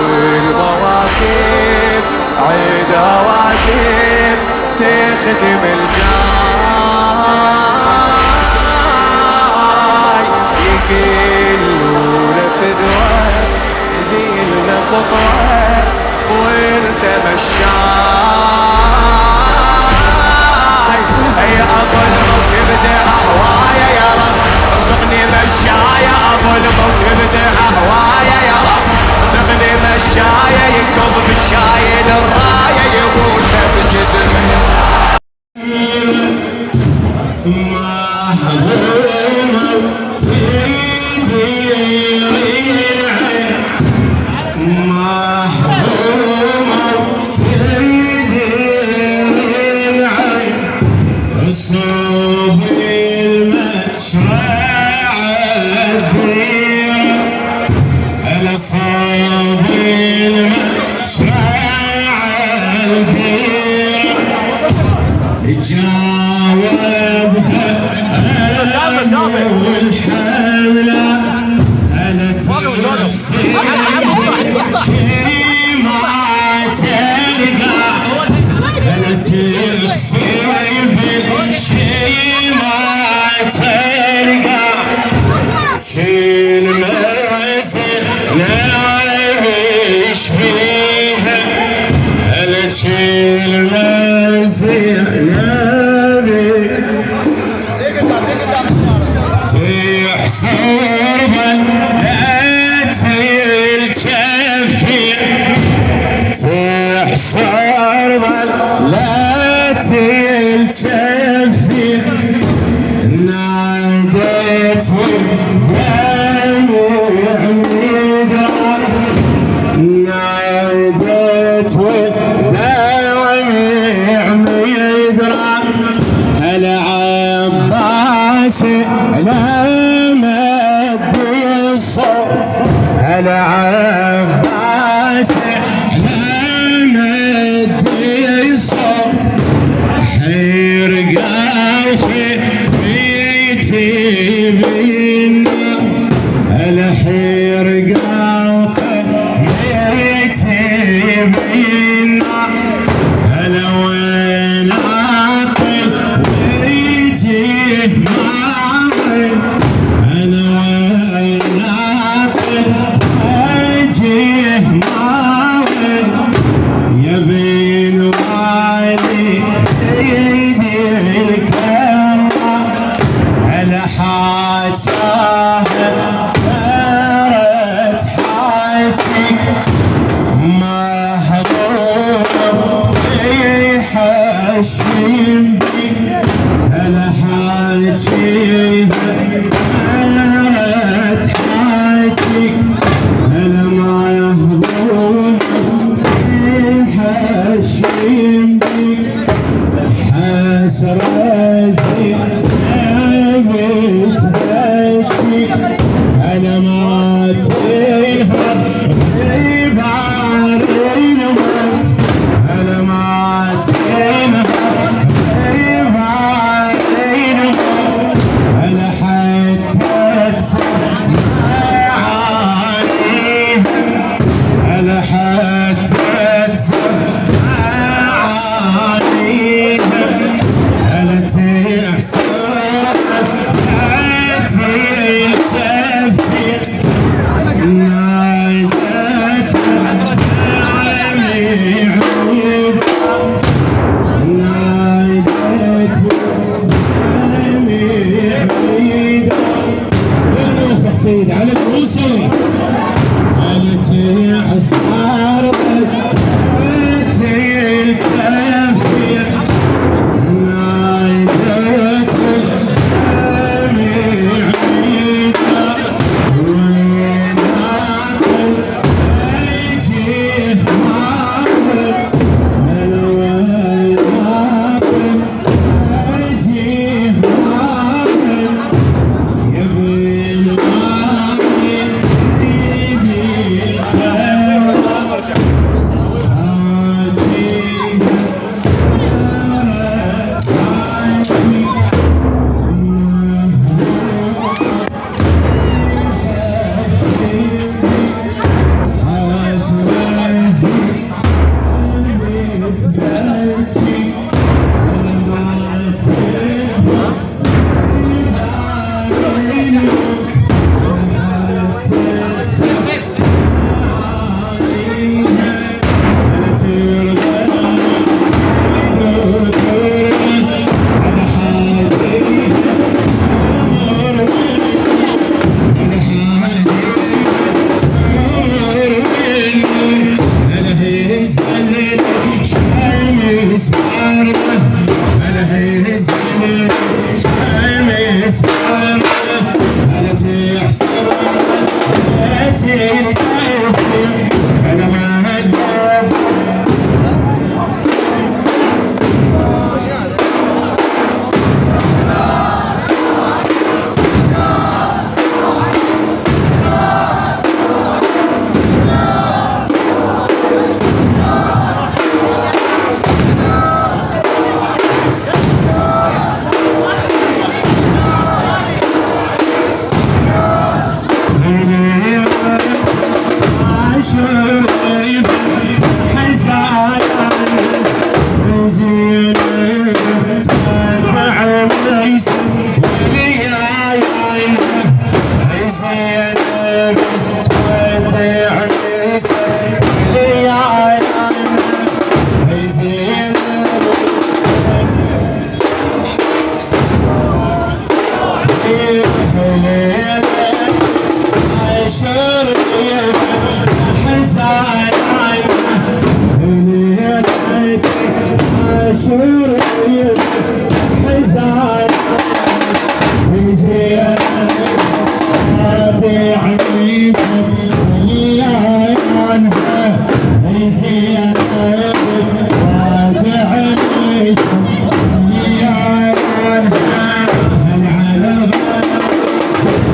والمواكب عيدها واكب تخدم الجاي يقلون فدوة يديلنا خطوة وانت مشاي اي ابو الموكب دعا هوايا يا رب ارزقني مشايا ابو الموكب دعا هوايا يا رب ارزقني مشايا يكب بالشايل الراية يبوسه بجدمي محرومة تدير العين محرومة تدير العين صوب المشرع الدير على صوب المشرع الدير جاوبها والحملة أنا تحسن شي ما تلقى أنا تحسن شي ما تلقى شين مرسل نعيش فيها أنا شين مرسل تحصر بلات الجفير تحصر بلات الجفير نادت والدموع مدرى نادت والدموع مدرى العباس لمد الصوت العباس لمد الصوت حرقا بيتي بينا الحرقا بيتي بينا هلا وين عقل ويجيه معقل انا وين عقل ويجيه معقل يبين والي ايدي الكرة على حاجاه دارت حاجك محروم يحشم بي على حاجيه دارت حاجك على محروم يحشم بي حسرتي بيت بيتك على ما تنهر غيب عارين وقت على ما تنهر غيب عارين وقت على حتى تسمع عليها على حتى تسمع عليها على تحسر الجفير نادت عمي عيد نادت عمي عيد بالروح سيد على الوصول على تحسر الجفير نادت عمي عيد وين عقل ويجيه معقل انا وين عقل ويجيه معقل يبين معقل ايدي الكرة عاشر حزان زينب تبع ويسد ليالي زينب تودع ويسد ليالي زينب ليلة عاشر حزان عاشور حزان زينب رافع ليها عنها زينب رافع ليها عنها العلم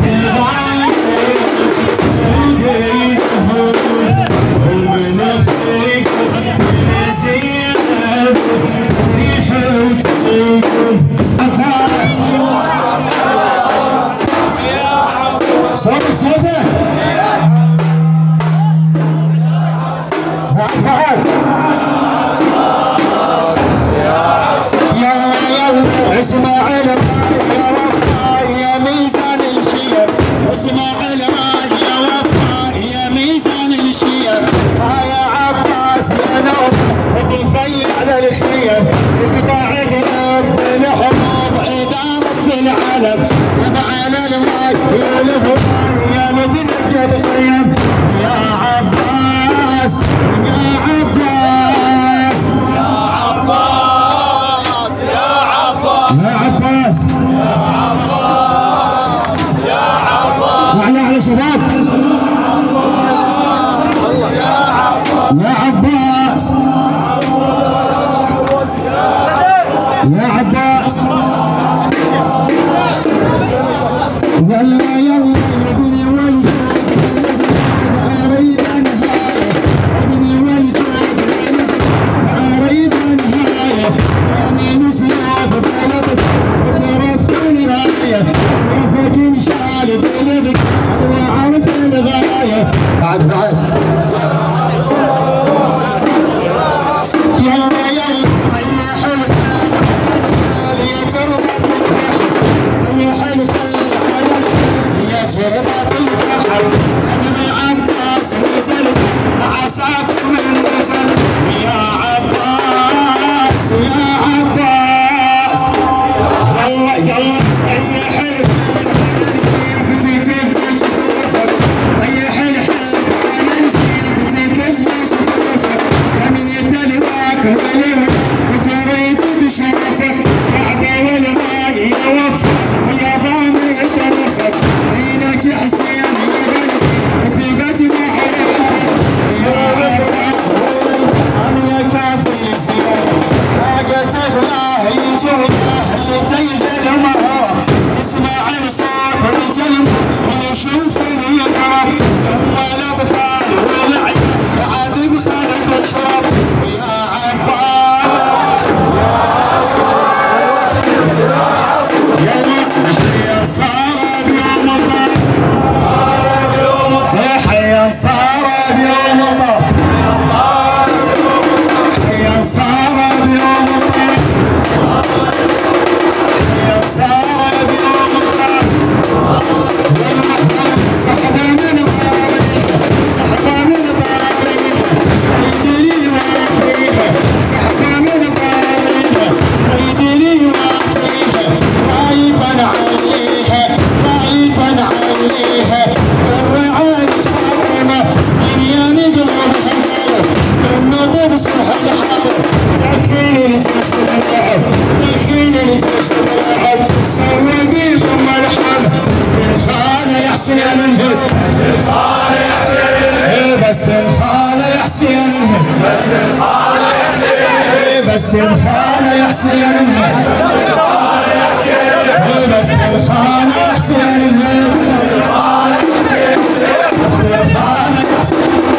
تغير توديهم ومن فيك زينب ريحه وتقول صوتك صوتك اسمع على يا ميزان الشيب اسمع على يا وفا يا ميزان الشيب يا عباس يا نوم تفيل على الخيم تقطع قلب الحروب إدارة العالم على الماء يا الهوى يا متنجد خيم يا عباس يا عباس يا عباس يا عباس يا عباس يا عباس على شباب يا عباس يا عباس يلا يلا ابني والجود اريد انهايه ابني والجود اريد انهايه يعني نسيت طلبت ترى في الرايه سيفك انشال بلدك وعرف الغايه بعد يلا يلا طيح الخيل يا تربط طيح الخيل يا تربط الفرحة ابن عباس نزل عساكم النزل يا عباس يا عباس يلا يلا طيح الخيل نسيب في كل جفوفك طيح الخيل نسيب في كل جفوفك يا من يتلواك ولمك وتريد تشوفك كعبة والماء يوفى يا ضامن يتوفك دينك يا حسين يا غالي في مجمع حياتك يا يا كافي زيادة طاقة الله يجوده لتيجي المهارة يسمع الصوت الجلب ويشوفني يقرب يما الاطفال والعيال عذب خالد وشرب يا عباس يلا يا صار بيوم الله يا صار بيوم الله يا صار بيوم الله يا صار بيوم الله سحبة من طاريها سحبة من طاريها ريدني وافيها سحبة من طاريها ريدني وافيها رايفا عليها رايفا عليها الرعاية صارمة دنيا نقلب حمالة بالنظر صح الحالة دخيل الجيش الملعب دخيل الجيش الملعب سوي بيهم الحالة استنخانة يا حسين الهب بس الخانة يا حسين الهب بس الخانة يا حسين الهب بس الخانة يا حسين الهب بس الخانة يا حسين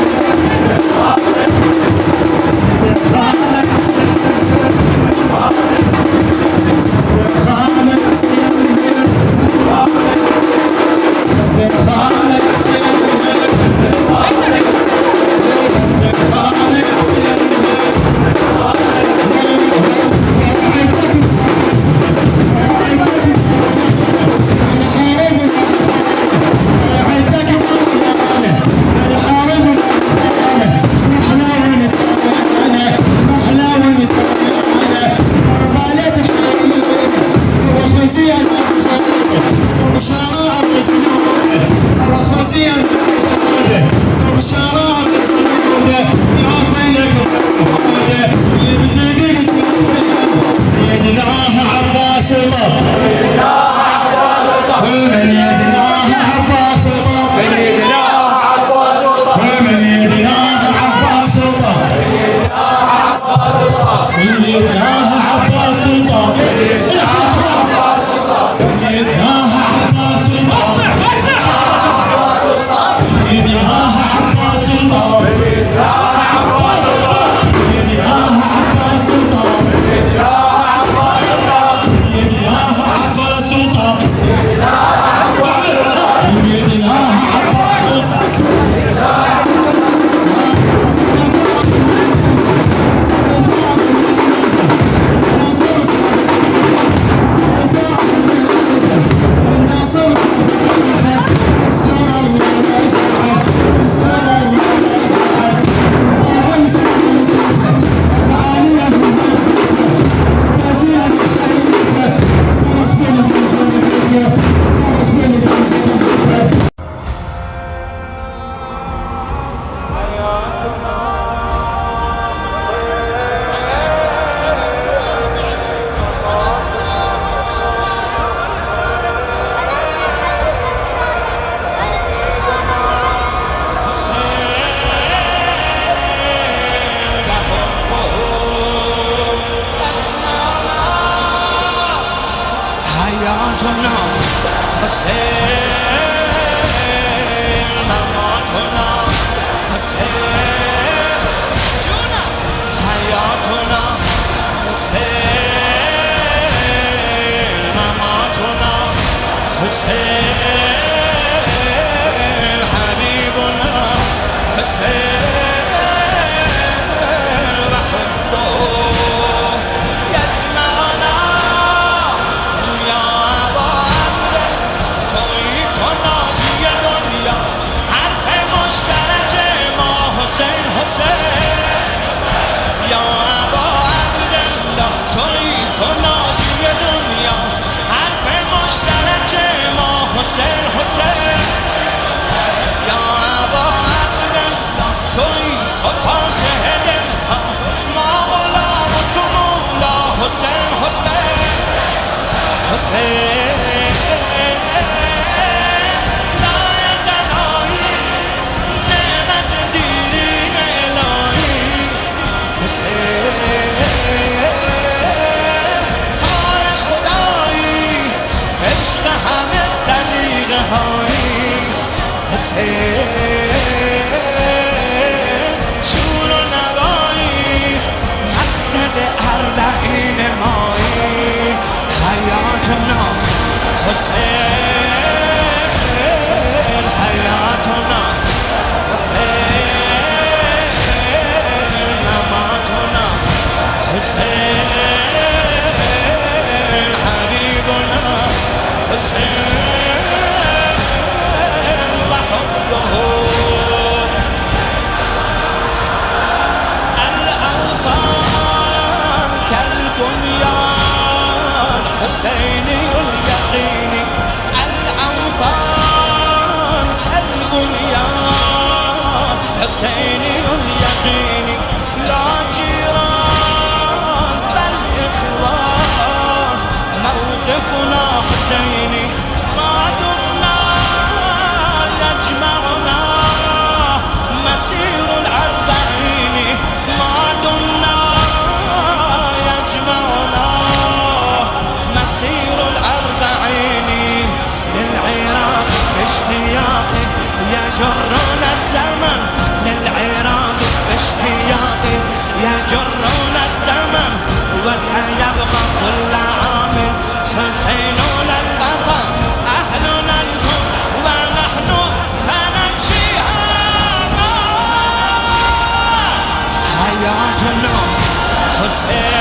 حسين